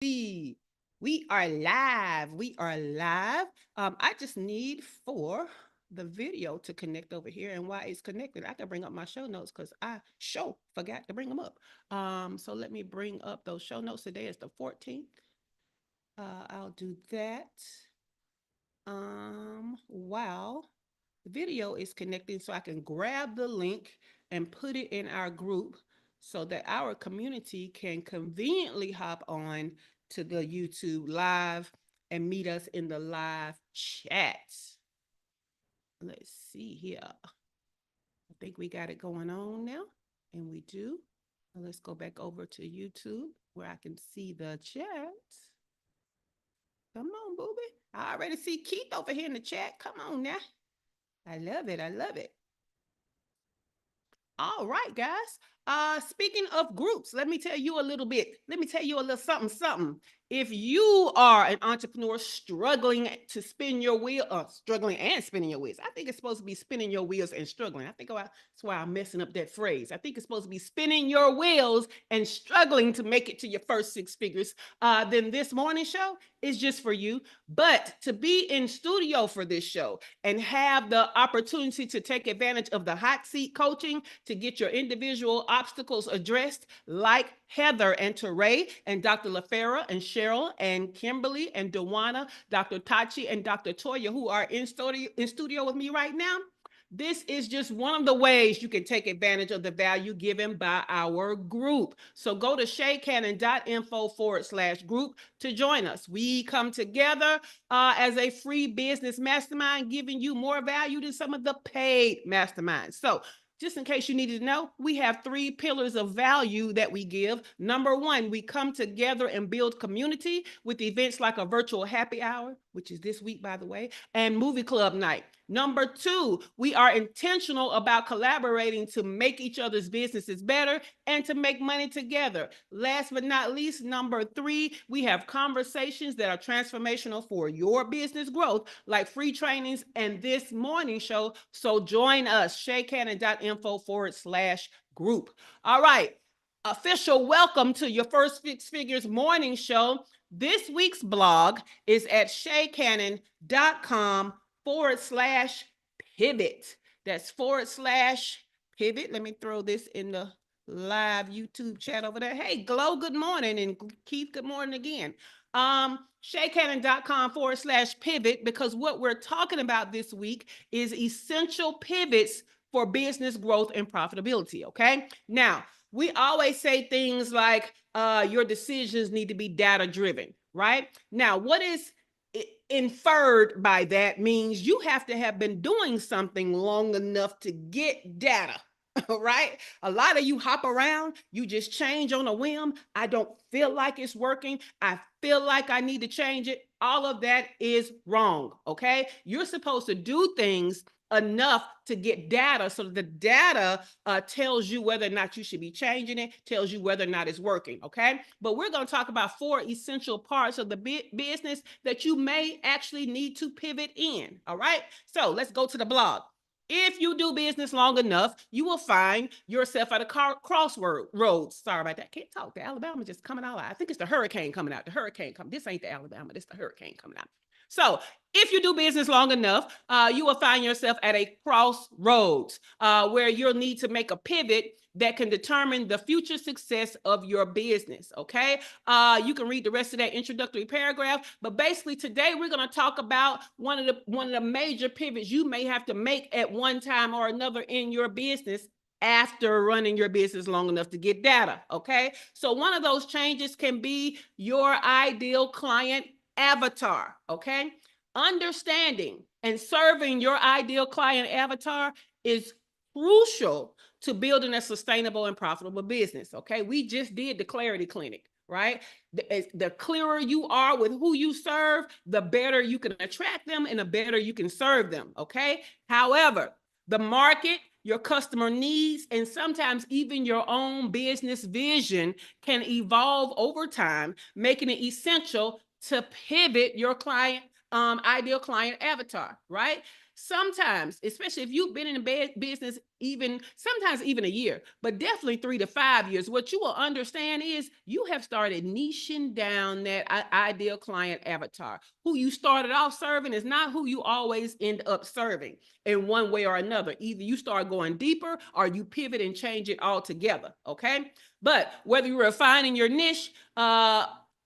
We are live. We are live. I just need for the video to connect over here. And while it's connected, I can bring up my show notes because I forgot to bring them up. So let me bring up those show notes. Today is the 14th. I'll do that. While the video is connecting, so I can grab the link and put it in our group so that our community can conveniently hop on to the YouTube live and meet us in the live chat. Let's see here. I think we got it going on now, and we do. Let's go back over to YouTube where I can see the chat. Come on, booby. I already see Keith over here in the chat. Come on now. I love it. I love it. All right, guys. Speaking of groups, let me tell you a little bit. Let me tell you a little something. If you are an entrepreneur struggling to spin your wheel, struggling and spinning your wheels, I think it's supposed to be spinning your wheels and struggling. I think that's why I'm messing up that phrase. I think it's supposed to be spinning your wheels and struggling to make it to your first six figures. Then this morning show is just for you. But to be in studio for this show and have the opportunity to take advantage of the hot seat coaching to get your individual obstacles addressed, like Heather and Teray and Dr. LaFera and Cheryl and Kimberly and Dewana, Dr. Tachi and Dr. Toya, who are in studio with me right now. This is just one of the ways you can take advantage of the value given by our group. So go to shaycannon.info/group to join us. We come together as a free business mastermind, giving you more value than some of the paid masterminds. So just in case you needed to know, we have 3 pillars of value that we give. Number 1, we come together and build community with events like a virtual happy hour, which is this week, by the way, and movie club night. Number 2, we are intentional about collaborating to make each other's businesses better and to make money together. Last but not least, number 3, we have conversations that are transformational for your business growth, like free trainings and this morning show. So join us, shaycannon.info/group. All right. Official welcome to your First Six Figures morning show. This week's blog is at shaycannon.com/pivot. That's /pivot. Let me throw this in the live YouTube chat over there. Hey, Glow, good morning. And Keith, good morning again. shaycannon.com/pivot, because what we're talking about this week is essential pivots for business growth and profitability. Okay. Now, we always say things like your decisions need to be data driven, right? Now, what is inferred by that means you have to have been doing something long enough to get data. Right? A lot of you hop around, you just change on a whim. I don't feel like it's working. I feel like I need to change it. All of that is wrong. Okay. You're supposed to do things enough to get data, so the data tells you whether or not you should be changing it, tells you whether or not it's working. Okay. But we're going to talk about 4 essential parts of the business that you may actually need to pivot in. All right. So let's go to the blog. If you do business long enough, you will find yourself at a crossroads. Sorry about that. I can't talk. The Alabama just coming out. I think it's the hurricane coming out. The hurricane coming. This ain't the Alabama. This is the hurricane coming out. So if you do business long enough, you will find yourself at a crossroads where you'll need to make a pivot that can determine the future success of your business. Okay. You can read the rest of that introductory paragraph, but basically today we're going to talk about one of the major pivots you may have to make at one time or another in your business after running your business long enough to get data. Okay. So one of those changes can be your ideal client avatar. Okay. Understanding and serving your ideal client avatar is crucial to building a sustainable and profitable business. Okay. We just did the clarity clinic, right? The clearer you are with who you serve, the better you can attract them and the better you can serve them. Okay. However, the market, your customer needs, and sometimes even your own business vision can evolve over time, making it essential to pivot your client, ideal client avatar, right? sometimes, especially if you've been in the business sometimes even a year, but definitely 3 to 5 years, what you will understand is you have started niching down that ideal client avatar. Who you started off serving is not who you always end up serving in one way or another. Either you start going deeper or you pivot and change it altogether, okay? But whether you're refining your niche,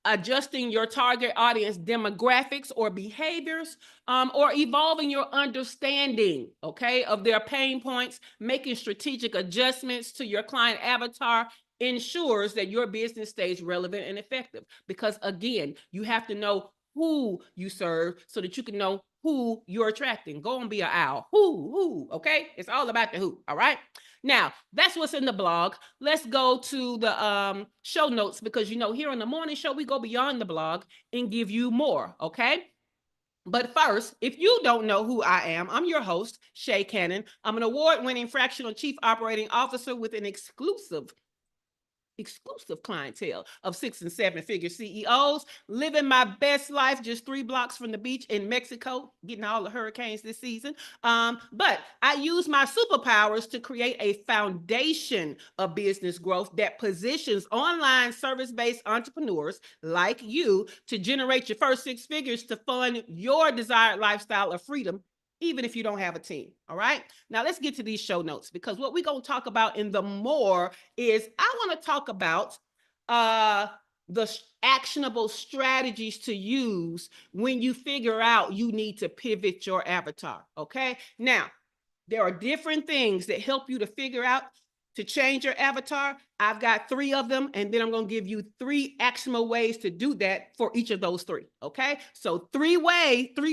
adjusting your target audience demographics or behaviors, or evolving your understanding, okay, of their pain points, making strategic adjustments to your client avatar ensures that your business stays relevant and effective. Because again, you have to know who you serve so that you can know who you're attracting. Go and be an owl. Who, okay? It's all about the who, all right? Now, that's what's in the blog. Let's go to the show notes because, here on the morning show, we go beyond the blog and give you more, okay? But first, if you don't know who I am, I'm your host, Shay Cannon. I'm an award-winning fractional chief operating officer with an exclusive clientele of 6 and 7-figure CEOs, living my best life just 3 blocks from the beach in Mexico, getting all the hurricanes this season. But I use my superpowers to create a foundation of business growth that positions online service-based entrepreneurs like you to generate your first 6 figures to fund your desired lifestyle of freedom, even if you don't have a team. All right. Now let's get to these show notes, because what we're going to talk about in the more is I want to talk about the actionable strategies to use when you figure out you need to pivot your avatar. Okay. Now, there are different things that help you to figure out to change your avatar. I've got 3 of them, and then I'm going to give you 3 actionable ways to do that for each of those 3. Okay. So 3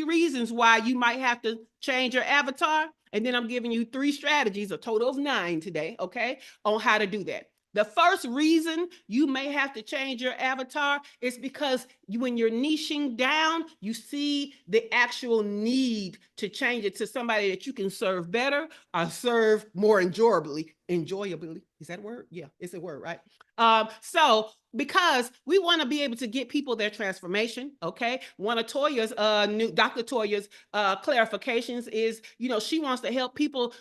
reasons why you might have to change your avatar. And then I'm giving you 3 strategies, a total of 9 today. Okay. On how to do that. The first reason you may have to change your avatar is because when you're niching down, you see the actual need to change it to somebody that you can serve better or serve more enjoyably. Enjoyably, is that a word? Yeah, it's a word, right? So because we want to be able to get people their transformation, okay? One of Toya's Dr. Toya's clarifications is, she wants to help people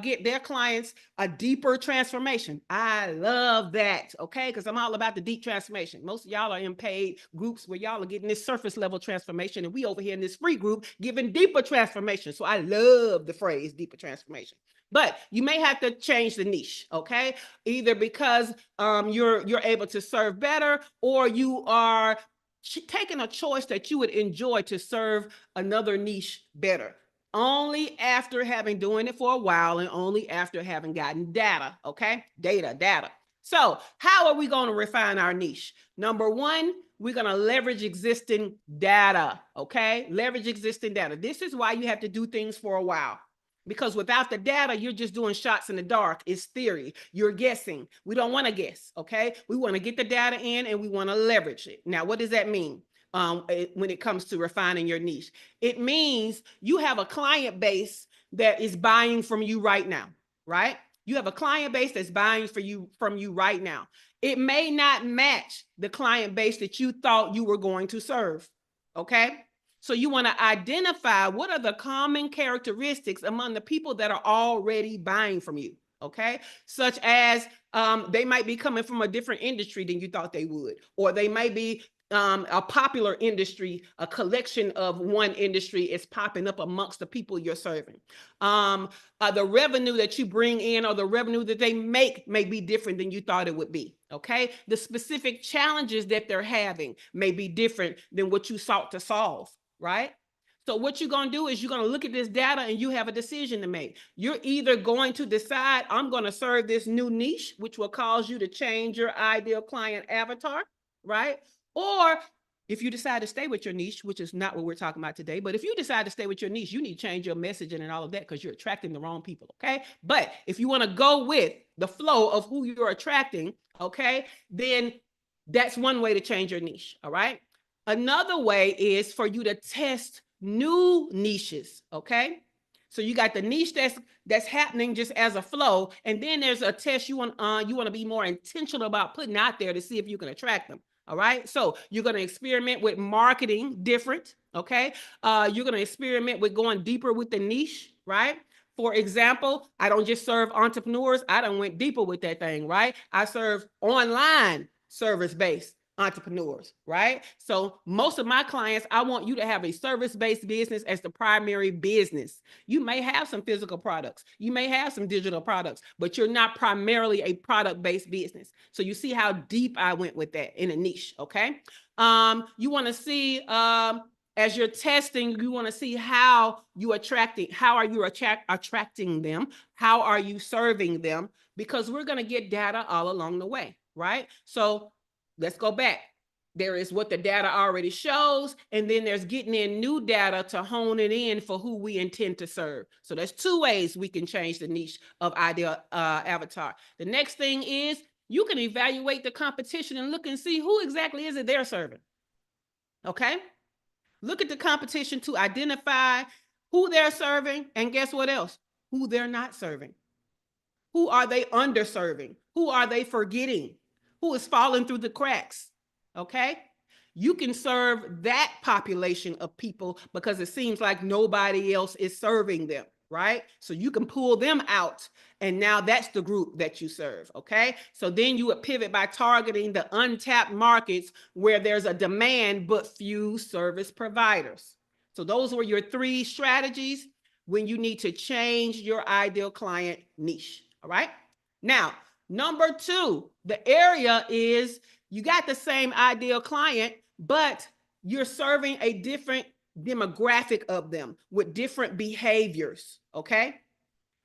get their clients a deeper transformation. I love that, okay? Because I'm all about the deep transformation. Most of y'all are in paid groups where y'all are getting this surface level transformation, and we over here in this free group giving deeper transformation. So I love the phrase deeper transformation. But you may have to change the niche, okay? Either because you're able to serve better, or you are taking a choice that you would enjoy to serve another niche better. Only after having doing it for a while, and only after having gotten data, okay? Data. So how are we going to refine our niche? Number 1, we're going to leverage existing data, okay? Leverage existing data. This is why you have to do things for a while. Because without the data, you're just doing shots in the dark. It's theory. You're guessing. We don't want to guess, okay? We want to get the data in and we want to leverage it. Now, what does that mean when it comes to refining your niche? It means you have a client base that is buying from you right now, right? You have a client base that's buying from you right now. It may not match the client base that you thought you were going to serve, okay? So you want to identify what are the common characteristics among the people that are already buying from you, okay? Such as they might be coming from a different industry than you thought they would, or they might be a popular industry, a collection of one industry is popping up amongst the people you're serving. The revenue that you bring in or the revenue that they make may be different than you thought it would be, okay? The specific challenges that they're having may be different than what you sought to solve, right? So what you're going to do is you're going to look at this data and you have a decision to make. You're either going to decide, I'm going to serve this new niche, which will cause you to change your ideal client avatar, right? Or if you decide to stay with your niche, which is not what we're talking about today, but if you decide to stay with your niche, you need to change your messaging and all of that because you're attracting the wrong people, okay? But if you want to go with the flow of who you're attracting, okay, then that's one way to change your niche, all right? Another way is for you to test new niches, okay? So you got the niche that's happening just as a flow, and then there's a test you want to be more intentional about putting out there to see if you can attract them. All right. So you're going to experiment with marketing different. Okay. You're going to experiment with going deeper with the niche, right? For example, I don't just serve entrepreneurs. I done went deeper with that thing, right? I serve online service-based entrepreneurs, right? So most of my clients, I want you to have a service-based business as the primary business. You may have some physical products, you may have some digital products, but you're not primarily a product-based business. So you see how deep I went with that in a niche, okay? You want to see as you're testing, you want to see how you how are you attracting them? How are you serving them? Because we're going to get data all along the way, right? So let's go back. There is what the data already shows, and then there's getting in new data to hone it in for who we intend to serve. So there's two ways we can change the niche of ideal avatar. The next thing is you can evaluate the competition and look and see who exactly is it they're serving. Okay? Look at the competition to identify who they're serving, and guess what else? Who they're not serving. Who are they underserving? Who are they forgetting? Who is falling through the cracks? Okay? You can serve that population of people because it seems like nobody else is serving them, right? So you can pull them out, and now that's the group that you serve, okay? So then you would pivot by targeting the untapped markets where there's a demand but few service providers. So those were your 3 strategies when you need to change your ideal client niche, all right? Now, number 2, the area is you got the same ideal client, but you're serving a different demographic of them with different behaviors, okay?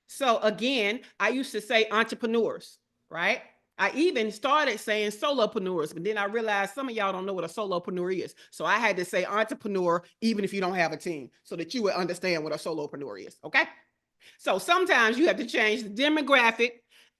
So again, I used to say entrepreneurs, right? I even started saying solopreneurs, but then I realized some of y'all don't know what a solopreneur is. So I had to say entrepreneur, even if you don't have a team, so that you would understand what a solopreneur is, okay? So sometimes you have to change the demographic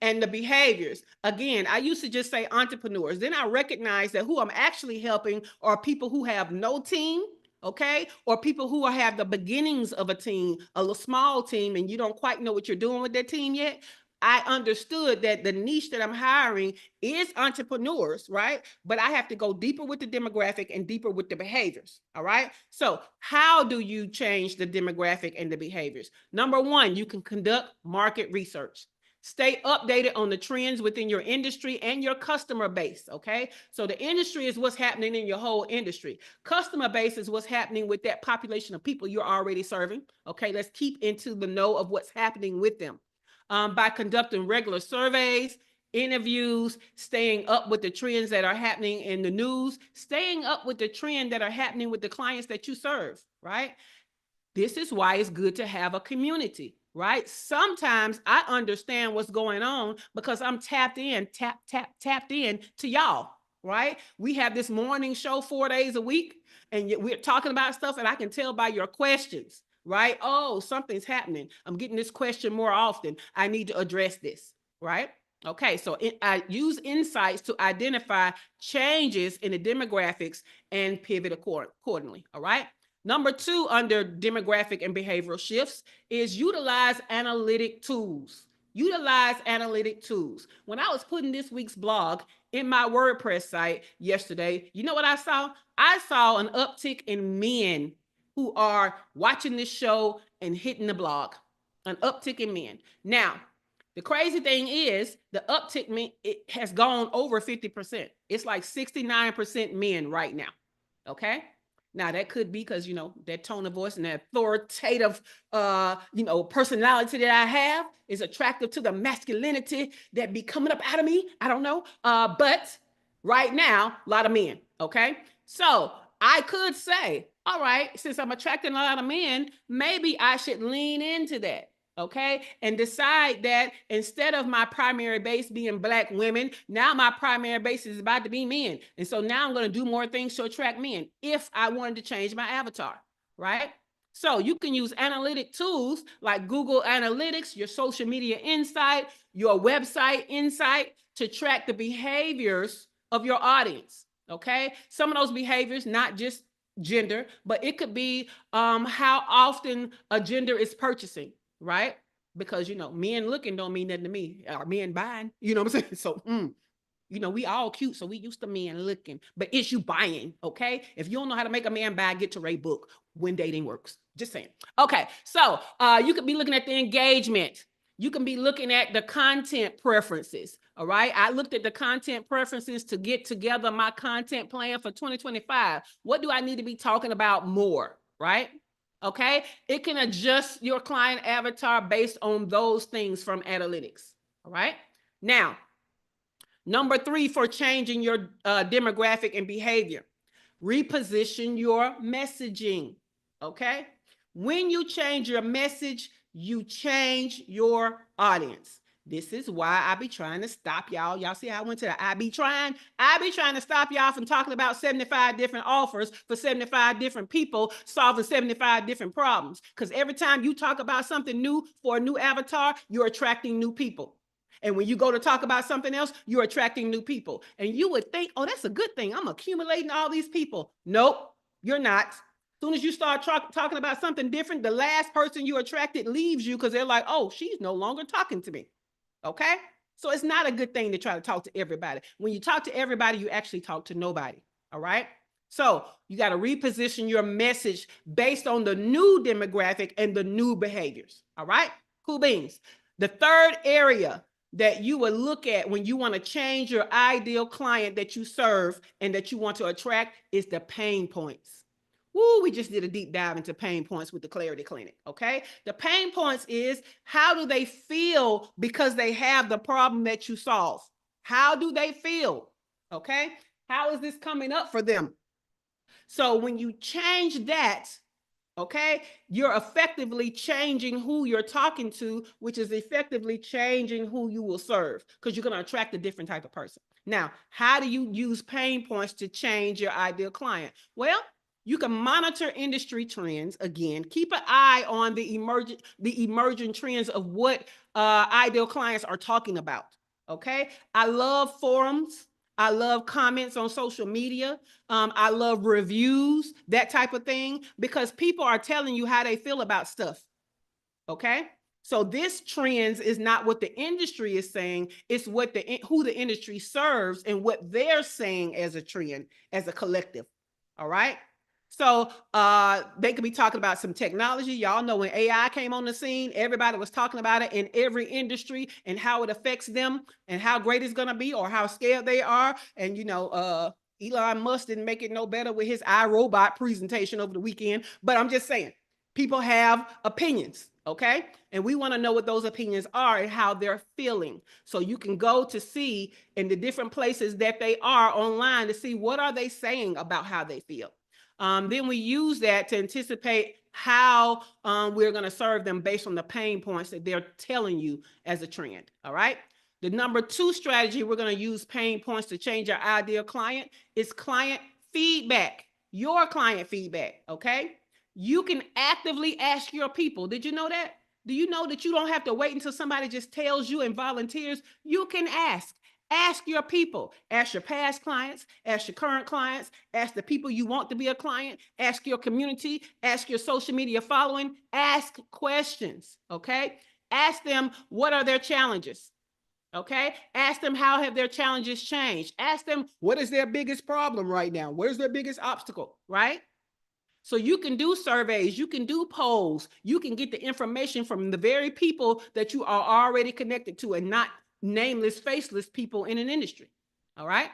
and the behaviors. Again, I used to just say entrepreneurs. Then I recognized that who I'm actually helping are people who have no team, okay? Or people who have the beginnings of a team, a small team, and you don't quite know what you're doing with that team yet. I understood that the niche that I'm hiring is entrepreneurs, right? But I have to go deeper with the demographic and deeper with the behaviors, all right? So how do you change the demographic and the behaviors? Number 1, you can conduct market research. Stay updated on the trends within your industry and your customer base, okay? So the industry is what's happening in your whole industry. Customer base is what's happening with that population of people you're already serving, okay? Let's keep into the know of what's happening with them. By conducting regular surveys, interviews, staying up with the trends that are happening in the news, staying up with the trend that are happening with the clients that you serve, right? This is why it's good to have a community, right? Sometimes I understand what's going on because I'm tapped in to y'all, right? We have this morning show 4 days a week, and we're talking about stuff, and I can tell by your questions, right? Oh, something's happening. I'm getting this question more often. I need to address this, right? Okay, so I use insights to identify changes in the demographics and pivot accordingly, all right? Number 2, under demographic and behavioral shifts, is utilize analytic tools. Utilize analytic tools. When I was putting this week's blog in my WordPress site yesterday, you know what I saw? I saw an uptick in men who are watching this show and hitting the blog. An uptick in men. Now, the crazy thing is the uptick it has gone over 50%. It's like 69% men right now. Okay. Now that could be because, that tone of voice and that authoritative, personality that I have is attractive to the masculinity that be coming up out of me. I don't know. But right now, a lot of men. Okay. So I could say, all right, since I'm attracting a lot of men, maybe I should lean into that. Okay. And decide that instead of my primary base being Black women, now my primary base is about to be men. And so now I'm going to do more things to attract men if I wanted to change my avatar, right? So you can use analytic tools like Google Analytics, your social media insight, your website insight to track the behaviors of your audience. Okay. Some of those behaviors, not just gender, but it could be how often a gender is purchasing. Right? Because, men looking don't mean nothing to me. Are men buying? You know what I'm saying? So, You know, we all cute, so we used to men looking, but it's you buying, okay? If you don't know how to make a man buy, get to Ray book, When Dating Works. Just saying. Okay, so you could be looking at the engagement. You can be looking at the content preferences, all right? I looked at the content preferences to get together my content plan for 2025. What do I need to be talking about more, right? Okay, it can adjust your client avatar based on those things from analytics, all right? Now, number 3 for changing your demographic and behavior, reposition your messaging, okay? When you change your message, you change your audience. This is why I be trying to stop y'all. Y'all see how I went to the I be trying to stop y'all from talking about 75 different offers for 75 different people solving 75 different problems. Because every time you talk about something new for a new avatar, you're attracting new people. And when you go to talk about something else, you're attracting new people. And you would think, oh, that's a good thing. I'm accumulating all these people. Nope, you're not. As soon as you start talking about something different, the last person you attracted leaves you because they're like, oh, she's no longer talking to me. Okay? So it's not a good thing to try to talk to everybody. When you talk to everybody, you actually talk to nobody. All right? So you got to reposition your message based on the new demographic and the new behaviors. All right? Cool beans. The third area that you would look at when you want to change your ideal client that you serve and that you want to attract is the pain points. Woo, we just did a deep dive into pain points with the Clarity Clinic, okay? The pain points is, how do they feel because they have the problem that you solve? How do they feel, okay? How is this coming up for them? So when you change that, okay, you're effectively changing who you're talking to, which is effectively changing who you will serve, because you're going to attract a different type of person. Now, how do you use pain points to change your ideal client? Well, you can monitor industry trends. Again, keep an eye on the emerging trends of what ideal clients are talking about. Okay, I love forums. I love comments on social media. I love reviews, that type of thing, because people are telling you how they feel about stuff. Okay. So this trends is not what the industry is saying. It's what who the industry serves and what they're saying as a trend, as a collective. All right. So they could be talking about some technology. Y'all know when AI came on the scene, everybody was talking about it in every industry and how it affects them and how great it's going to be or how scared they are. And, you know, Elon Musk didn't make it no better with his iRobot presentation over the weekend. But I'm just saying, people have opinions, okay? And we want to know what those opinions are and how they're feeling. So you can go to see in the different places that they are online to see what are they saying about how they feel. Then we use that to anticipate how we're going to serve them based on the pain points that they're telling you as a trend. All right. The number 2 strategy we're going to use pain points to change our ideal client is client feedback, your client feedback. Okay. You can actively ask your people. Did you know that? Do you know that you don't have to wait until somebody just tells you and volunteers? You can ask. Ask your people, ask your past clients, ask your current clients, ask the people you want to be a client, ask your community, ask your social media following, ask questions, okay? Ask them, what are their challenges, okay? Ask them, how have their challenges changed? Ask them, what is their biggest problem right now? Where's their biggest obstacle, right? So you can do surveys, you can do polls, you can get the information from the very people that you are already connected to and not nameless, faceless people in an industry. All right.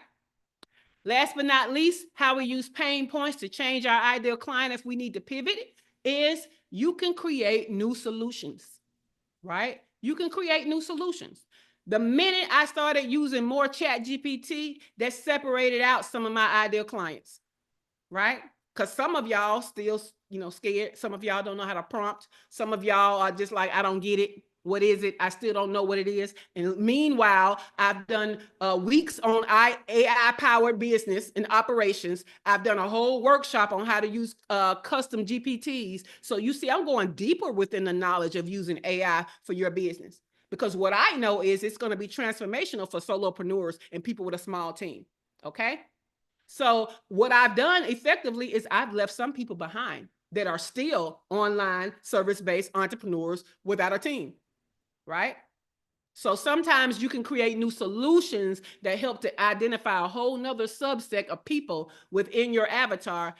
Last but not least, how we use pain points to change our ideal client if we need to pivot is you can create new solutions, right? You can create new solutions. The minute I started using more ChatGPT, that separated out some of my ideal clients, right? Because some of y'all still, you know, scared. Some of y'all don't know how to prompt. Some of y'all are just like, I don't get it. What is it? I still don't know what it is. And meanwhile, I've done weeks on AI-powered business and operations. I've done a whole workshop on how to use custom GPTs. So you see, I'm going deeper within the knowledge of using AI for your business. Because what I know is it's going to be transformational for solopreneurs and people with a small team. Okay? So what I've done effectively is I've left some people behind that are still online service-based entrepreneurs without a team, right? So sometimes you can create new solutions that help to identify a whole nother subset of people within your avatar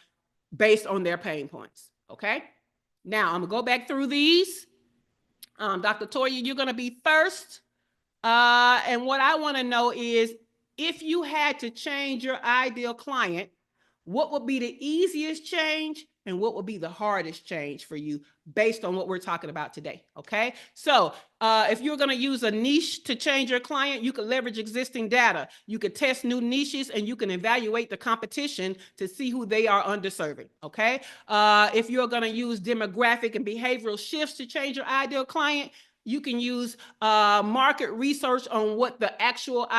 based on their pain points. Okay. Now I'm gonna go back through these. Dr. Toya, you're gonna be first. And what I want to know is if you had to change your ideal client, what would be the easiest change and what would be the hardest change for you based on what we're talking about today? Okay. So if you're going to use a niche to change your client, you could leverage existing data. You could test new niches and you can evaluate the competition to see who they are underserving. Okay. If you're going to use demographic and behavioral shifts to change your ideal client, you can use market research on what the actual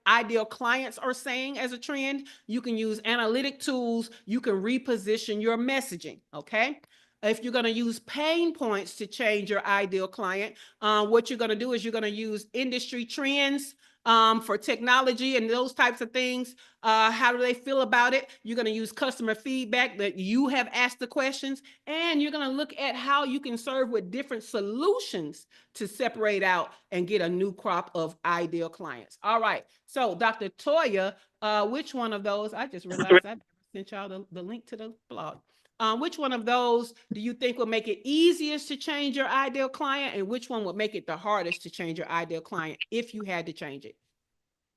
ideal clients are saying as a trend. You can use analytic tools. You can reposition your messaging, okay? If you're going to use pain points to change your ideal client, what you're going to do is you're going to use industry trends for technology and those types of things. How do they feel about it? You're going to use customer feedback that you have asked the questions, and you're going to look at how you can serve with different solutions to separate out and get a new crop of ideal clients. All right. So Dr. Toya, which one of those, I just realized I sent y'all the link to the blog. Which one of those do you think would make it easiest to change your ideal client, and which one would make it the hardest to change your ideal client if you had to change it?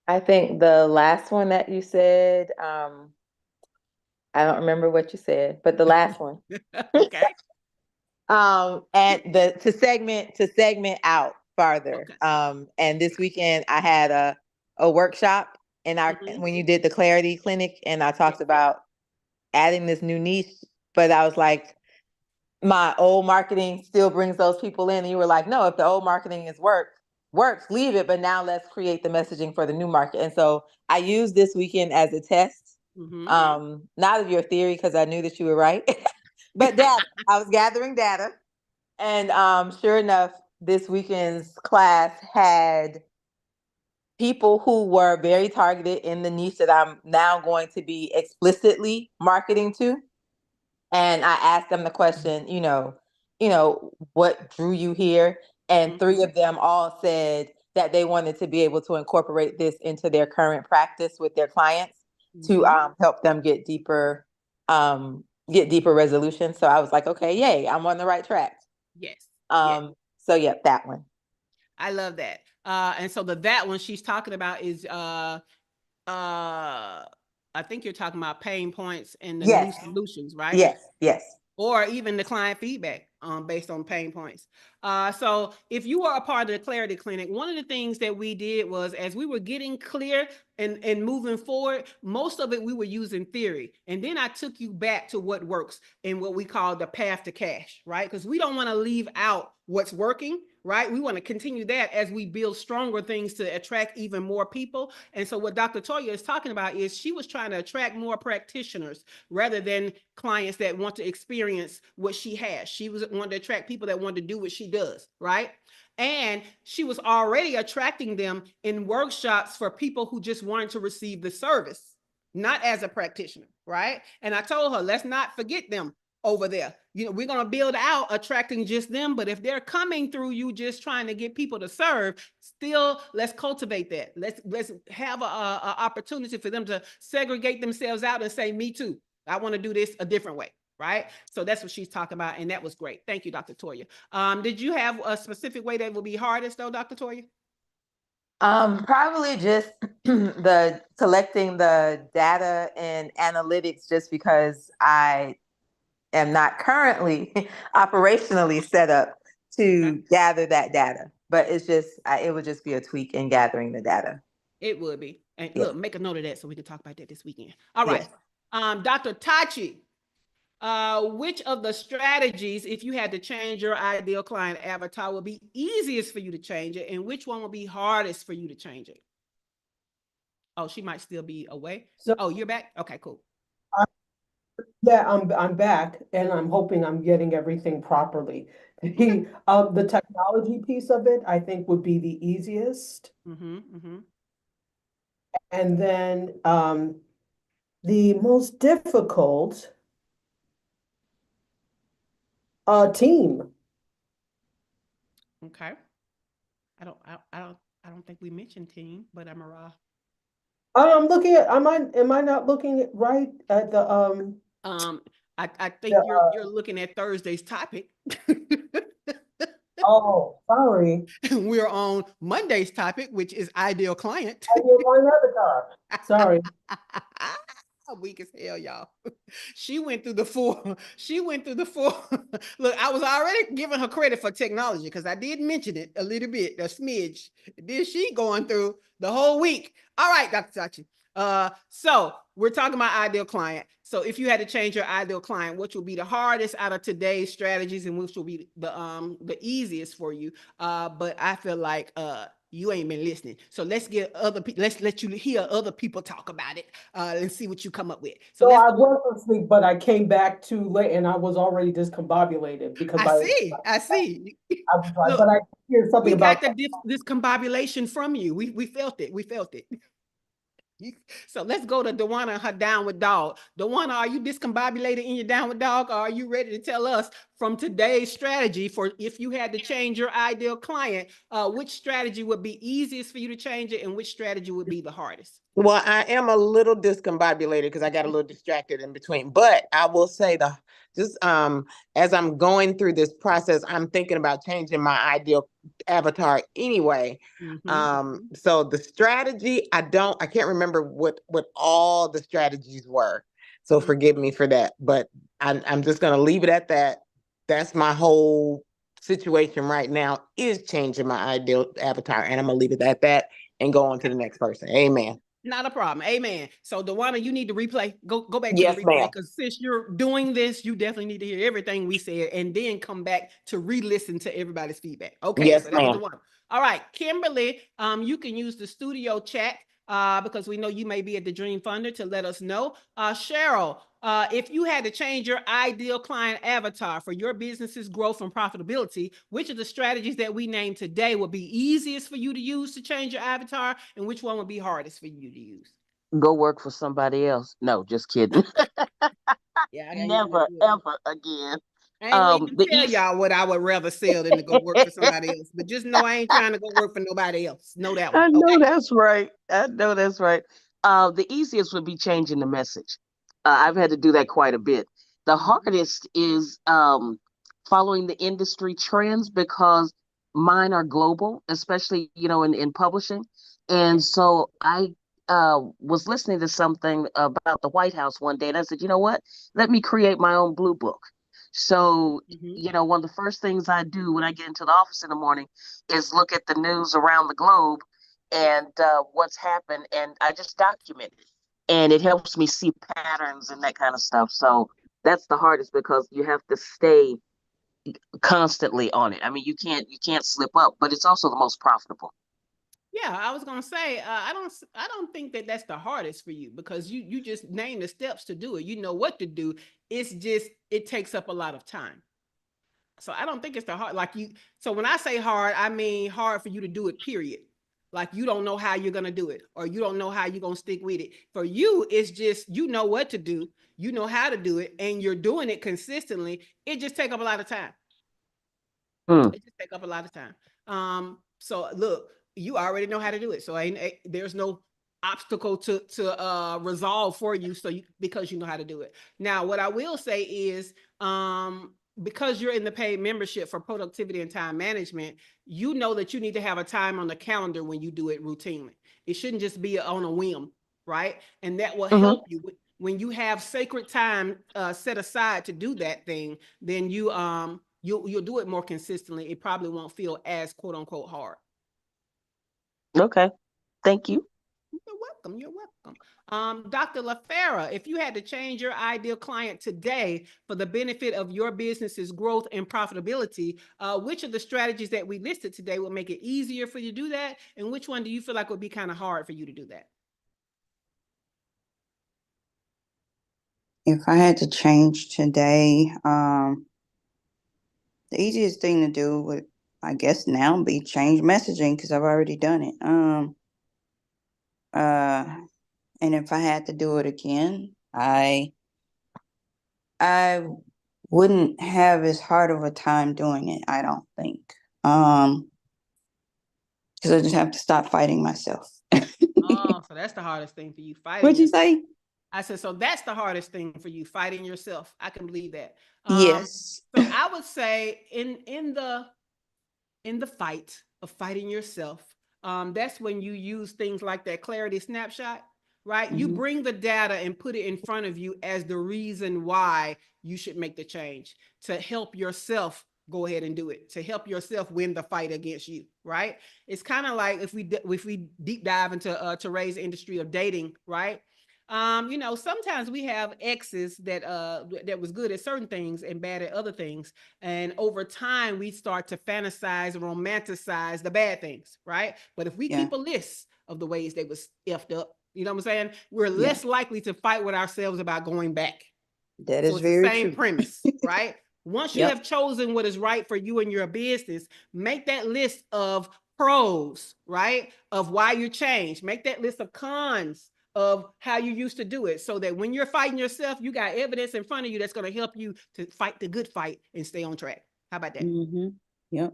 I think the last one that you said, I don't remember what you said, but the last one. Okay. And to segment out farther. Okay. And this weekend I had a workshop when you did the clarity clinic, and I talked about adding this new niche, but I was like, my old marketing still brings those people in. And you were like, no, if the old marketing works, leave it. But now let's create the messaging for the new market. And so I used this weekend as a test, not of your theory, because I knew that you were right, but data. I was gathering data. And sure enough, this weekend's class had people who were very targeted in the niche that I'm now going to be explicitly marketing to. And I asked them the question, what drew you here? And three of them all said that they wanted to be able to incorporate this into their current practice with their clients to help them get deeper resolution. So I was like, okay, yay, I'm on the right track. Yes. So yeah, that one. I love that. And so that one she's talking about is I think you're talking about pain points and the new solutions, right? Yes. Or even the client feedback based on pain points. So if you are a part of the Clarity Clinic, one of the things that we did was as we were getting clear and moving forward, most of it we were using theory. And then I took you back to what works in what we call the path to cash, right? Because we don't want to leave out what's working, right? We want to continue that as we build stronger things to attract even more people. And so what Dr. Toya is talking about is she was trying to attract more practitioners rather than clients that want to experience what she has. She was wanting to attract people that want to do what she does, right? And she was already attracting them in workshops for people who just wanted to receive the service, not as a practitioner, right? And I told her, let's not forget them over there. We're going to build out attracting just them, but if they're coming through you just trying to get people to serve, still let's cultivate that. Let's have a opportunity for them to segregate themselves out and say, me too. I want to do this a different way. Right. So that's what she's talking about. And that was great. Thank you, Dr. Toya. Did you have a specific way that will be hardest though, Dr. Toya? Probably just the collecting the data and analytics, just because I am not currently operationally set up to gather that data. But it would just be a tweak in gathering the data. It would be. And look, make a note of that so we can talk about that this weekend. All right. Dr. Tachi, which of the strategies, if you had to change your ideal client avatar, would be easiest for you to change it, and which one would be hardest for you to change it? Oh, she might still be away. So, you're back? Okay, cool. Yeah, I'm back, and I'm hoping I'm getting everything properly. The technology piece of it, I think, would be the easiest. And then the most difficult team. Okay. I don't think we mentioned team, but I'm a I'm looking at, am I not looking at right at the, um I think the, you're looking at Thursday's topic. oh, sorry. We're on Monday's topic, which is ideal client. I did one avatar. Sorry. Weak as hell, y'all. She went through the full. She went through the full. Look, I was already giving her credit for technology because I did mention it a little bit, a smidge. Then she going through the whole week. All right, Dr. Sachi. So we're talking about ideal client. So if you had to change your ideal client, which will be the hardest out of today's strategies and which will be the easiest for you? But I feel like you ain't been listening. So let's get other people, let's let you hear other people talk about it and see what you come up with. So So let's I go. was asleep, but I came back too late and I was already discombobulated because I see. I was like, Look, but I hear something we got about the discombobulation from you. We felt it. We felt it. So let's go to Dewana and her downward dog. Dewana, are you discombobulated in your downward dog, or are you ready to tell us from today's strategy for if you had to change your ideal client, which strategy would be easiest for you to change it and which strategy would be the hardest? Well, I am a little discombobulated because I got a little distracted in between. But I will say just as I'm going through this process, I'm thinking about changing my ideal avatar anyway. So the strategy, I can't remember what all the strategies were. So forgive me for that. But I'm just gonna leave it at that. That's my whole situation right now, is changing my ideal avatar. And I'm gonna leave it at that and go on to the next person. Amen. Not a problem. Amen. So Dewana, you need to replay. Go back to the Yes, replay ma'am. because since you're doing this, you definitely need to hear everything we said and then come back to re-listen to everybody's feedback. Okay, Yes, so that was ma'am. Dewana. All right, Kimberly, you can use the studio chat because we know you may be at the Dream Funder to let us know. Cheryl, if you had to change your ideal client avatar for your business's growth and profitability, which of the strategies that we named today would be easiest for you to use to change your avatar, and which one would be hardest for you to use? Go work for somebody else. No, just kidding. Yeah, Never, ever again. I ain't gonna even The tell y'all what I would rather sell than to go work for somebody else. But just know I ain't trying to go work for nobody else. Know that one. I know Okay. that's right. I know that's right. The easiest would be changing the message. I've had to do that quite a bit. The hardest is following the industry trends because mine are global, especially in publishing. And so I was listening to something about the White House one day, and I said, you know what? Let me create my own blue book. So, one of the first things I do when I get into the office in the morning is look at the news around the globe and what's happened, and I just document it. And it helps me see patterns and that kind of stuff. So that's the hardest because you have to stay constantly on it. I mean, you can't slip up, but it's also the most profitable. Yeah, I was gonna say I don't think that that's the hardest for you because you just name the steps to do it. You know what to do. It's just it takes up a lot of time. So I don't think it's the hard like you. So when I say hard, I mean hard for you to do it. Period. Like you don't know how you're gonna do it, or you don't know how you're gonna stick with it. For you, it's just you know what to do, you know how to do it, and you're doing it consistently. It just take up a lot of time. It just take up a lot of time. So look, you already know how to do it. So there's no obstacle to resolve for you. So because you know how to do it. Now, what I will say is, because you're in the paid membership for productivity and time management, you know that you need to have a time on the calendar when you do it routinely. It shouldn't just be on a whim, right? And that will help you when you have sacred time set aside to do that thing. Then you'll do it more consistently. It probably won't feel as quote unquote hard. Okay. Thank you. You're welcome. You're welcome. Dr. LaFera, if you had to change your ideal client today for the benefit of your business's growth and profitability, which of the strategies that we listed today will make it easier for you to do that? And which one do you feel like would be kind of hard for you to do that? If I had to change today, the easiest thing to do would, I guess, now be change messaging because I've already done it. And if I had to do it again, I wouldn't have as hard of a time doing it, I don't think. because I just have to stop fighting myself. Oh, so that's the hardest thing for you, fighting What'd you yourself. say? I said, so that's the hardest thing for you, fighting yourself. I can believe that. Yes. So I would say in the fight of fighting yourself, that's when you use things like that clarity snapshot, right? You bring the data and put it in front of you as the reason why you should make the change to help yourself go ahead and do it, to help yourself win the fight against you, right? It's kind of like if we deep dive into to raise the industry of dating, right? Sometimes we have exes that was good at certain things and bad at other things. And over time, we start to fantasize and romanticize the bad things, right? But if we keep a list of the ways they was effed up, you know what I'm saying? We're less likely to fight with ourselves about going back. That So is it's the very same true. premise, right? Once you have chosen what is right for you and your business, make that list of pros, right? Of why you changed. Make that list of cons of how you used to do it, so that when you're fighting yourself, you got evidence in front of you that's going to help you to fight the good fight and stay on track. How about that? Yep.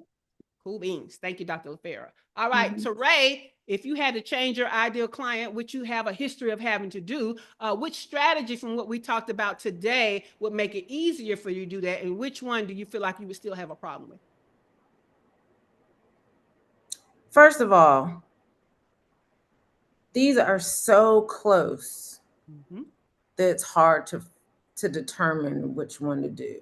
Cool beans. Thank you, Dr. LaFera. All right, Teray, if you had to change your ideal client, which you have a history of having to do, which strategy from what we talked about today would make it easier for you to do that, and which one do you feel like you would still have a problem with? First of all, these are so close that it's hard to determine which one to do.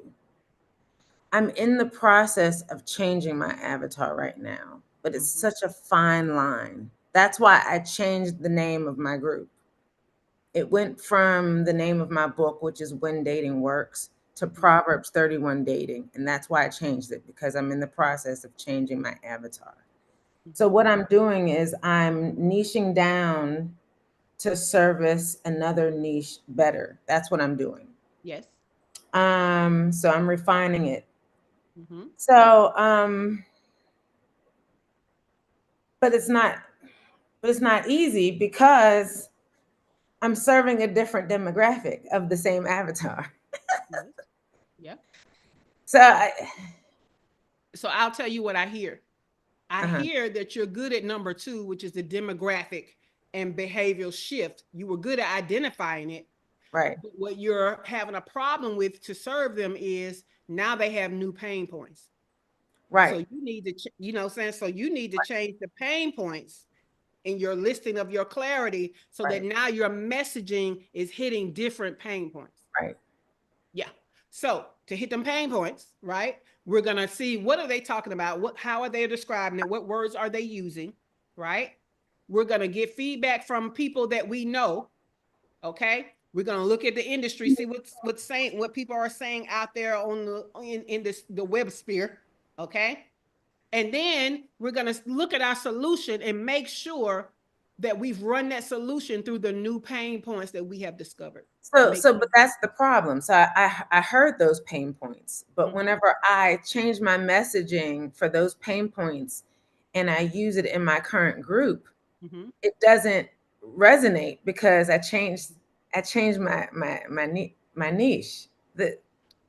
I'm in the process of changing my avatar right now, but it's such a fine line. That's why I changed the name of my group. It went from the name of my book, which is When Dating Works, to Proverbs 31 Dating. And that's why I changed it, because I'm in the process of changing my avatar. So what I'm doing is I'm niching down to service another niche better. That's what I'm doing. Yes. So I'm refining it. So, but it's not easy, because I'm serving a different demographic of the same avatar. Yeah. So I'll tell you what I hear. I hear that you're good at number 2, which is the demographic and behavioral shift. You were good at identifying it. Right. But what you're having a problem with to serve them is now they have new pain points. Right. So you need to, you know what I'm saying? So you need to change the pain points in your listing of your clarity, so that now your messaging is hitting different pain points. Right. Yeah. So to hit them pain points, right, we're going to see, what are they talking about? How are they describing it? What words are they using? Right. We're going to get feedback from people that we know. Okay. We're going to look at the industry, see what's saying, what people are saying out there on the web sphere. Okay. And then we're going to look at our solution and make sure that we've run that solution through the new pain points that we have discovered. But that's the problem. So I heard those pain points, but whenever I change my messaging for those pain points and I use it in my current group, it doesn't resonate, because I changed my niche.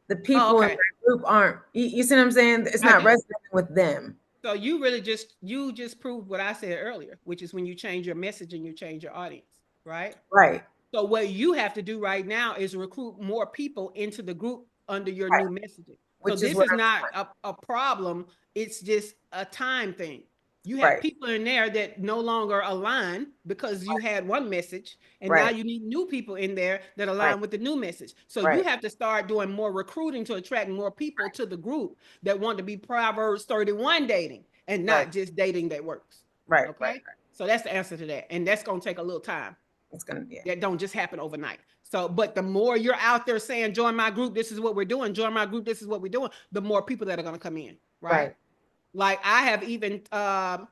The people in my group aren't, you see what I'm saying? It's not resonating with them. So you just proved what I said earlier, which is when you change your message and you change your audience, right? Right. So what you have to do right now is recruit more people into the group under your new messaging. So this is not a problem. It's just a time thing. You have people in there that no longer align because you had one message, and now you need new people in there that align with the new message. So you have to start doing more recruiting to attract more people to the group that want to be Proverbs 31 dating, and not just dating that works. Right. Okay. Right. So that's the answer to that. And that's going to take a little time. It's going to be. That don't just happen overnight. So, but the more you're out there saying, join my group, this is what we're doing. Join my group, this is what we're doing. The more people that are going to come in. Right. Like I have even, I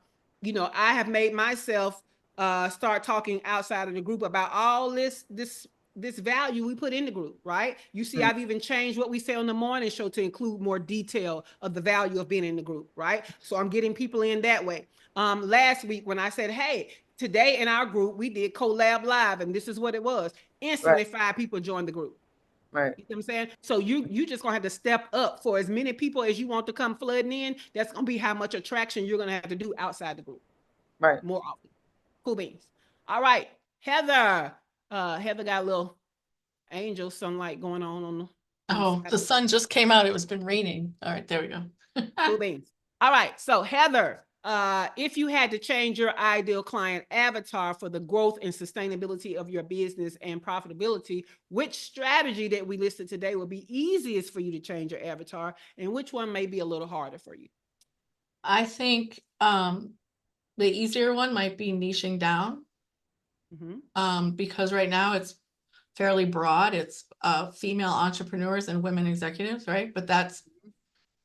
have made myself start talking outside of the group about all this value we put in the group, right? You see, I've even changed what we say on the morning show to include more detail of the value of being in the group, right? So I'm getting people in that way. Last week when I said, hey, today in our group, we did collab live, and this is what it was. Instantly 5 people joined the group. Right. You know what I'm saying? So you just gonna have to step up for as many people as you want to come flooding in. That's gonna be how much attraction you're gonna have to do outside the group. Right. more often. Cool beans. All right, Heather. Heather got a little angel sunlight going on the Oh, side. the sun just came out. It was been raining. All right, there we go. Cool beans. All right, so Heather, if you had to change your ideal client avatar for the growth and sustainability of your business and profitability, which strategy that we listed today would be easiest for you to change your avatar, and which one may be a little harder for you? I think the easier one might be niching down, because right now it's fairly broad. It's female entrepreneurs and women executives, right? But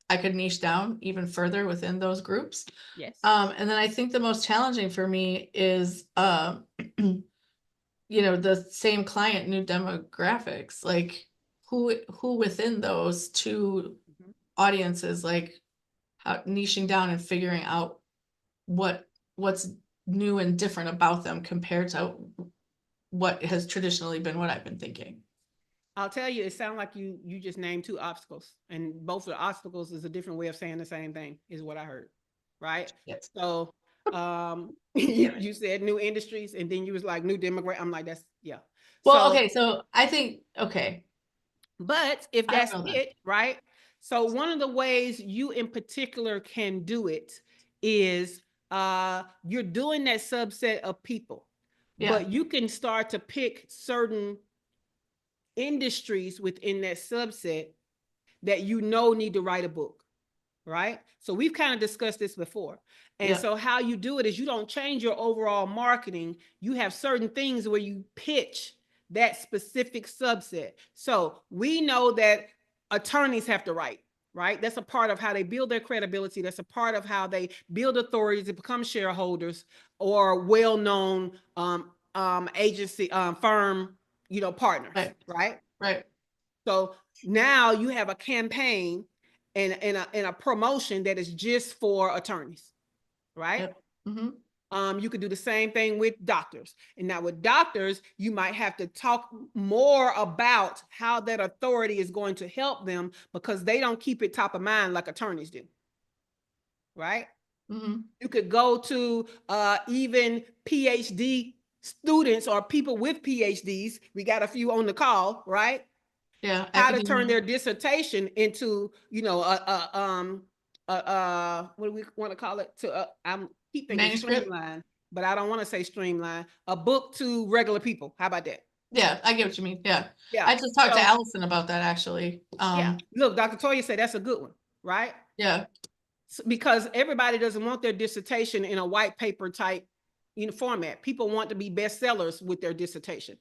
I could niche down even further within those groups. Yes. And then I think the most challenging for me is, the same client, new demographics, like who within those two audiences, like how niching down and figuring out what's new and different about them compared to what has traditionally been what I've been thinking. I'll tell you, it sounds like you just named two obstacles, and both of the obstacles is a different way of saying the same thing, is what I heard, right? Yes. So you said new industries, and then you was like new demographic. I'm like, that's, yeah. Well, So, okay, so I think, okay. But if that's know that. it, right? So one of the ways you in particular can do it is you're doing that subset of people, Yeah. but you can start to pick certain industries within that subset that need to write a book, right? So we've kind of discussed this before. And so how you do it is you don't change your overall marketing. You have certain things where you pitch that specific subset. So we know that attorneys have to write, right? That's a part of how they build their credibility. That's a part of how they build authority to become shareholders or well-known agency firm, partners, right? Right. So now you have a campaign and a promotion that is just for attorneys, right? Yep. Mm-hmm. You could do the same thing with doctors. And now with doctors, you might have to talk more about how that authority is going to help them, because they don't keep it top of mind like attorneys do, right? Mm-hmm. You could go to even PhD students or people with PhDs. We got a few on the call, right? Yeah. How to turn their dissertation into, what do we want to call it? I'm keep thinking manuscript, streamline, but I don't want to say streamline. A book to regular people. How about that? Yeah, I get what you mean. Yeah. Yeah. I just talked to Allison about that actually. Yeah. Look, Dr. Toya said that's a good one, right? Yeah. Because everybody doesn't want their dissertation in a white paper type format. People want to be bestsellers with their dissertation.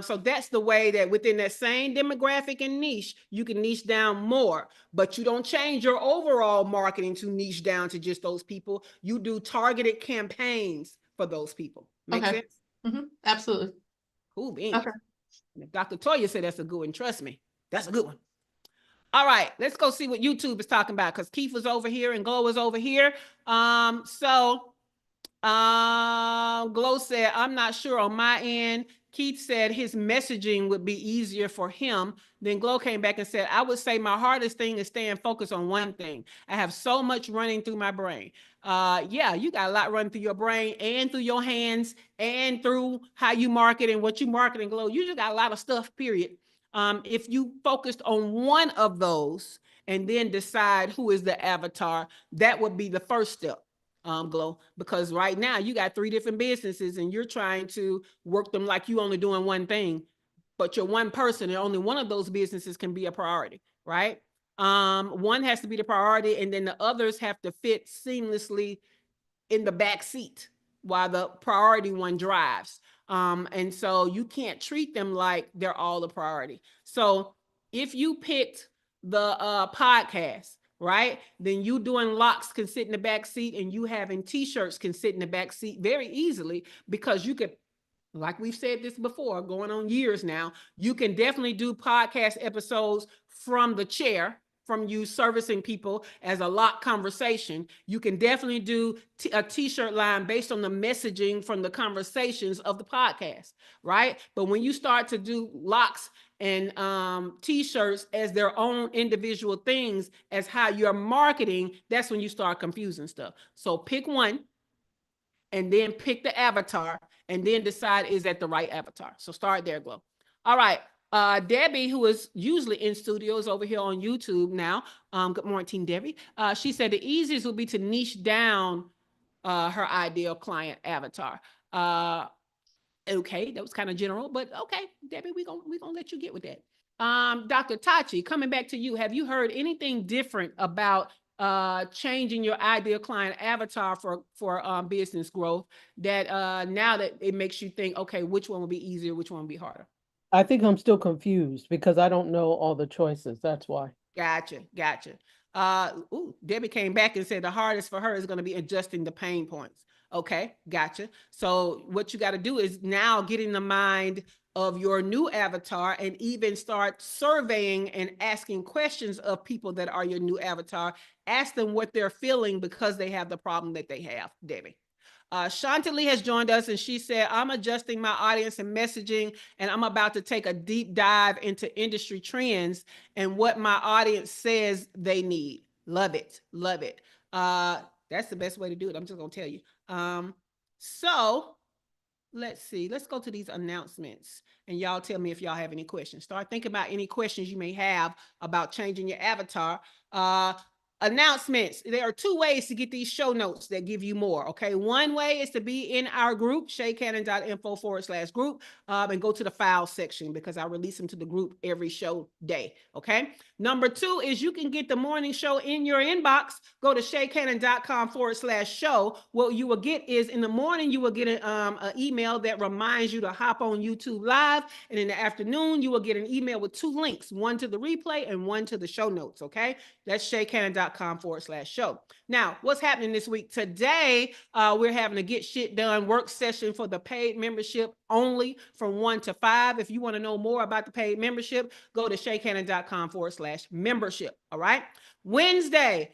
So that's the way that within that same demographic and niche, you can niche down more, but you don't change your overall marketing to niche down to just those people. You do targeted campaigns for those people. Make sense? Mm-hmm. Absolutely. Cool beans. Okay. If Dr. Toya said that's a good one, trust me, that's a good one. All right, let's go see what YouTube is talking about, because Keith was over here and Glow was over here. Glow said, I'm not sure on my end. Keith said his messaging would be easier for him. Then Glow came back and said, I would say my hardest thing is staying focused on one thing. I have so much running through my brain. Yeah, you got a lot running through your brain and through your hands and through how you market and what you market and Glow. You just got a lot of stuff, period. If you focused on one of those and then decide who is the avatar, that would be the first step, Glow, because right now you got 3 different businesses and you're trying to work them like you only doing one thing, but you're one person and only one of those businesses can be a priority, right? One has to be the priority and then the others have to fit seamlessly in the back seat while the priority one drives. And so you can't treat them like they're all a priority. So if you picked the podcast, right, then you doing locks can sit in the back seat and you having t-shirts can sit in the back seat very easily, because you could, like we've said this before, going on years now, you can definitely do podcast episodes from the chair, from you servicing people as a lock conversation. You can definitely do a t-shirt line based on the messaging from the conversations of the podcast, right? But when you start to do locks and t-shirts as their own individual things as how you're marketing, that's when you start confusing stuff. So pick one and then pick the avatar, and then decide, is that the right avatar? So start there, Glow. All right. Debbie, who is usually in studios over here on YouTube now. Good morning, Debbie. She said the easiest would be to niche down her ideal client avatar. Okay, that was kind of general, but okay, Debbie, we're gonna let you get with that. Dr. Tachi, coming back to you, have you heard anything different about changing your ideal client avatar for business growth that now that it makes you think, okay, which one will be easier, which one will be harder? I think I'm still confused because I don't know all the choices. That's why. Gotcha. Debbie came back and said the hardest for her is going to be adjusting the pain points. Okay, gotcha. So what you got to do is now get in the mind of your new avatar and even start surveying and asking questions of people that are your new avatar. Ask them what they're feeling because they have the problem that they have, Debbie. Chantalee has joined us and she said, I'm adjusting my audience and messaging, and I'm about to take a deep dive into industry trends and what my audience says they need. Love it. Love it. That's the best way to do it. I'm just going to tell you. So let's see. Let's go to these announcements and y'all tell me if y'all have any questions. Start thinking about any questions you may have about changing your avatar. Announcements. There are two ways to get these show notes that give you more. Okay. One way is to be in our group, shaycannon.info/group, and go to the file section because I release them to the group every show day. Okay. Number two is you can get the morning show in your inbox. Go to shaycannon.com/show. What you will get is in the morning, you will get an email that reminds you to hop on YouTube Live. And in the afternoon, you will get an email with two links, one to the replay and one to the show notes. Okay. That's shaycannon.com/show. Now, what's happening this week? Today, we're having a Get Shit Done work session for the paid membership only from 1 to 5. If you want to know more about the paid membership, go to shaycannon.com/membership. All right. Wednesday,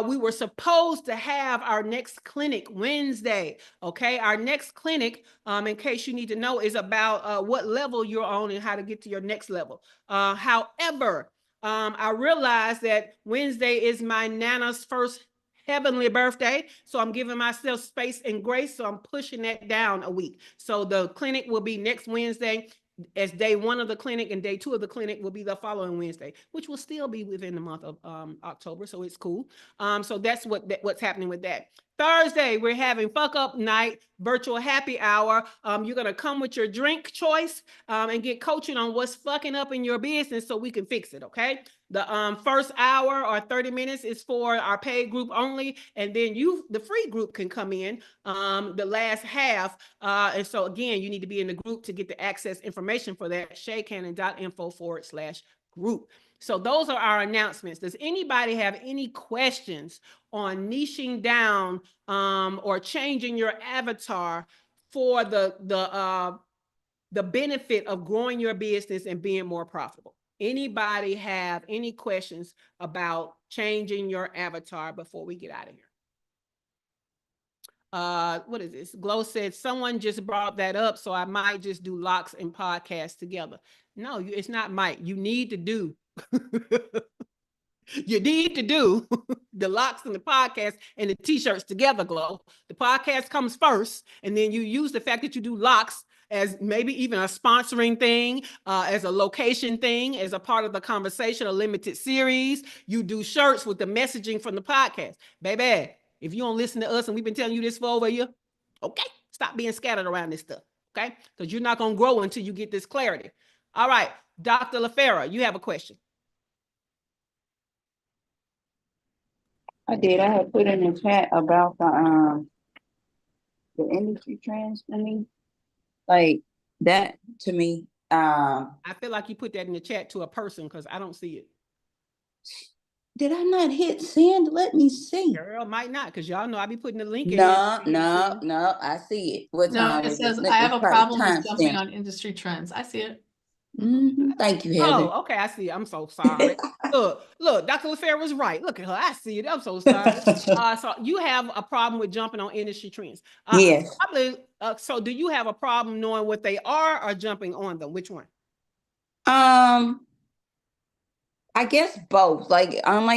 we were supposed to have our next clinic Wednesday. Okay. Our next clinic, in case you need to know, is about what level you're on and how to get to your next level. However, I realized that Wednesday is my Nana's first heavenly birthday. So I'm giving myself space and grace. So I'm pushing that down a week. So the clinic will be next Wednesday as day 1 of the clinic, and day 2 of the clinic will be the following Wednesday, which will still be within the month of October. So it's cool. So that's what's happening with that. Thursday, we're having fuck up night, virtual happy hour. You're going to come with your drink choice and get coaching on what's fucking up in your business so we can fix it. Okay. The first hour or 30 minutes is for our paid group only. And then the free group can come in the last half. And so again, you need to be in the group to get the access information for that. shaycannon.info/group. So those are our announcements. Does anybody have any questions on niching down or changing your avatar for the benefit of growing your business and being more profitable? Anybody have any questions about changing your avatar before we get out of here? What is this? Glow said someone just brought that up, so I might just do locks and podcasts together. No, it's not might. You need to do. You need to do the locks and the podcast and the t-shirts together, Glow. The podcast comes first, and then you use the fact that you do locks as maybe even a sponsoring thing, as a location thing, as a part of the conversation, a limited series. You do shirts with the messaging from the podcast. Baby, if you don't listen to us and we've been telling you this for over a year, okay, stop being scattered around this stuff, okay? Because you're not going to grow until you get this clarity. All right, Dr. LaFera, you have a question. I did. I had put in the chat about the industry trends. I mean, like that to me. I feel like you put that in the chat to a person because I don't see it. Did I not hit send? Let me see. Girl, might not, because y'all know I be putting the link in. No, I see it. What time it says it? I have a problem with jumping on industry trends. I see it. Thank you, Heather. Oh, okay, I see it. I'm so sorry. look, Dr. LaFera was right. Look at her. I see it. I'm so sorry. So you have a problem with jumping on industry trends. Yes. Probably, so do you have a problem knowing what they are or jumping on them? Which one? I guess both. Like,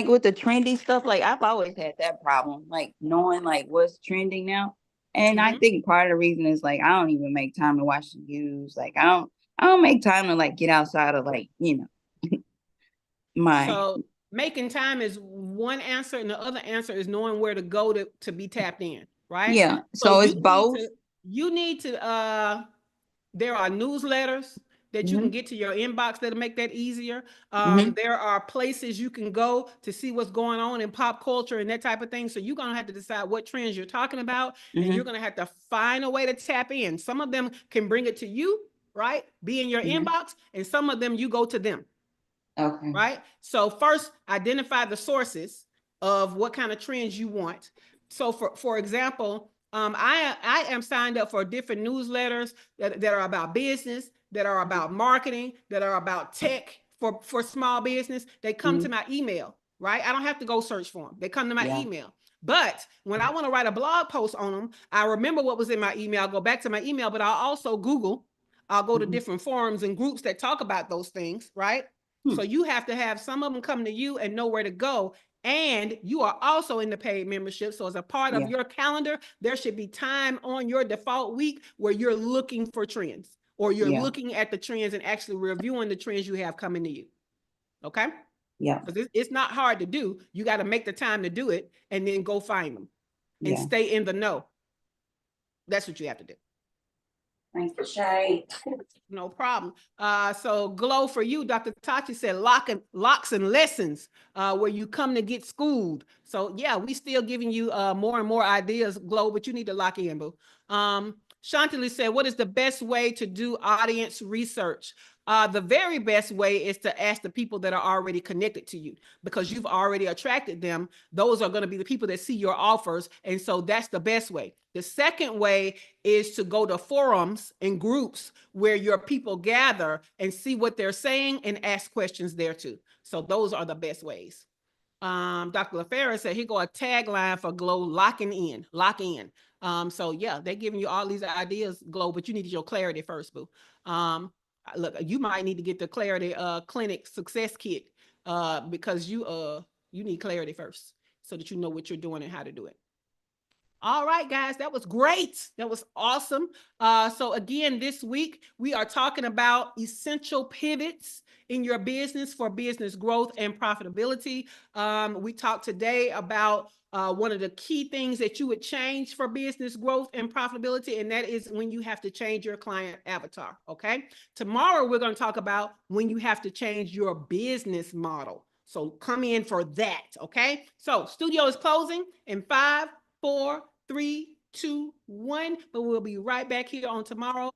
with the trendy stuff, like I've always had that problem, like knowing like what's trending now. And I think part of the reason is like I don't even make time to watch the news. Like I don't make time to like get outside of like, my So making time is one answer, and the other answer is knowing where to go to be tapped in, right? yeah. So it's both. You need to there are newsletters that you can get to your inbox that'll make that easier. There are places you can go to see what's going on in pop culture and that type of thing. So you're going to have to decide what trends you're talking about, and you're going to have to find a way to tap in. Some of them can bring it to you, right? Be in your inbox, and some of them you go to them. Okay. Right? So first, identify the sources of what kind of trends you want. So for example, I am signed up for different newsletters that are about business, that are about marketing, that are about tech for small business. They come to my email, right? I don't have to go search for them. They come to my email. But when I want to write a blog post on them, I remember what was in my email. I'll go back to my email, but I'll also Google. I'll go to different forums and groups that talk about those things, right? So you have to have some of them come to you and know where to go. And you are also in the paid membership. So as a part of your calendar, there should be time on your default week where you're looking for trends, or you're looking at the trends and actually reviewing the trends you have coming to you. Okay? Yeah. Because it's not hard to do. You got to make the time to do it and then go find them and stay in the know. That's what you have to do. Thank you, Shay. No problem. So Glow, for you, Dr. Tachi said locks and lessons where you come to get schooled. So yeah, we still giving you more and more ideas, Glow, but you need to lock in, boo. Shantali said, what is the best way to do audience research? The very best way is to ask the people that are already connected to you, because you've already attracted them. Those are going to be the people that see your offers. And so that's the best way. The second way is to go to forums and groups where your people gather and see what they're saying and ask questions there too. So those are the best ways. Dr. LaFera said, here go a tagline for Glow: locking in, lock in. So yeah, they're giving you all these ideas, Glow, but you need your clarity first, boo. Look, you might need to get the Clarity Clinic Success Kit because you need clarity first so that you know what you're doing and how to do it. All right, guys, that was great. That was awesome. So again, this week, we are talking about essential pivots in your business for business growth and profitability. We talked today about one of the key things that you would change for business growth and profitability, and that is when you have to change your client avatar, okay? Tomorrow, we're going to talk about when you have to change your business model. So come in for that, okay? So studio is closing in 5, 4, 3, 2, 1, but we'll be right back here on tomorrow.